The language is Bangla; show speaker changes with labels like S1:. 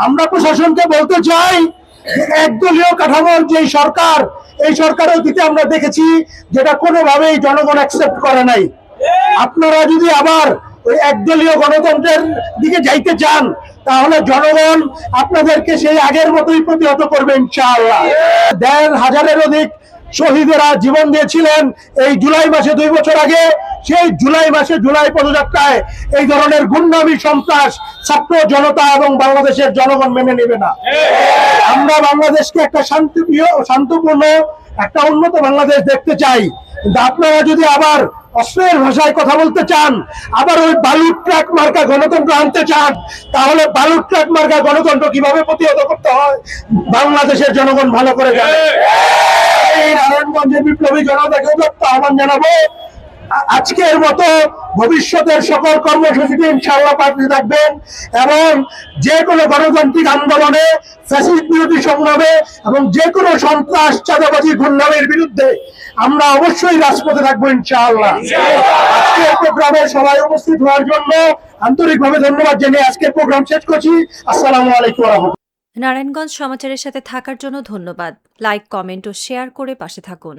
S1: আমরা প্রশাসনকে বলতে চাই, একদলীয় কাঠামোর যে সরকার, এই সরকার অতীতে আমরা দেখেছি যেটা কোনোভাবেই জনগণ অ্যাকসেপ্ট করে নাই। আপনারা যদি আবার ওই একদলীয় গণতন্ত্রের দিকে যাইতে চান, তাহলে জনগণ আপনাদেরকে সেই আগের মতোই প্রতিহত করবে ইনশাআল্লাহ। ১,৫০০-এর অধিক শহীদেরা জীবন দিয়েছিলেন এই জুলাই মাসে ২ বছর আগে। সেই জুলাই মাসে জুলাই পদযাত্রায় এই ধরনের গুন্ডামি, সন্ত্রাস ছাত্র জনতা এবং বাংলাদেশের জনগণ মেনে নেবে না। আমরা বাংলাদেশকে একটা শান্তপূর্ণ, একটা উন্নত বাংলাদেশ দেখতে চাই। কিন্তু আপনারা যদি আবার অস্ত্রের ভাষায় কথা বলতে চান, আবার ওই বালুর ট্রাক মার্কা গণতন্ত্র আনতে চান, তাহলে বালুর ট্রাক মার্কা গণতন্ত্র কিভাবে প্রতিহত করতে হয় বাংলাদেশের জনগণ ভালো করে জানে। এই নারায়ণগঞ্জের বিপ্লবী জনতাকে উদাত্ত আহ্বান জানাবো, আজকের মতো ভবিষ্যতের সকল কর্মসূচিতে ইনশাআল্লাহ পাশে থাকবেন এবং যে কোনো গণতান্ত্রিক আন্দোলনে, ফ্যাসিস্ট বিরোধী সংগ্রামে এবং যে কোনো সন্ত্রাস, চাঁদাবাজি, গুন্ডামির বিরুদ্ধে আমরা অবশ্যই রাজপথে থাকবো ইনশাআল্লাহ। আজকের প্রোগ্রামে সবাই উপস্থিত হওয়ার জন্য আন্তরিকভাবে ধন্যবাদ জানিয়ে আজকের প্রোগ্রাম শেষ করছি। আসসালামু আলাইকুম ওয়া রাহমাতুল্লাহ।
S2: নারায়ণগঞ্জ সমাচারের সাথে থাকার জন্য ধন্যবাদ। লাইক, কমেন্ট ও শেয়ার করে পাশে থাকুন।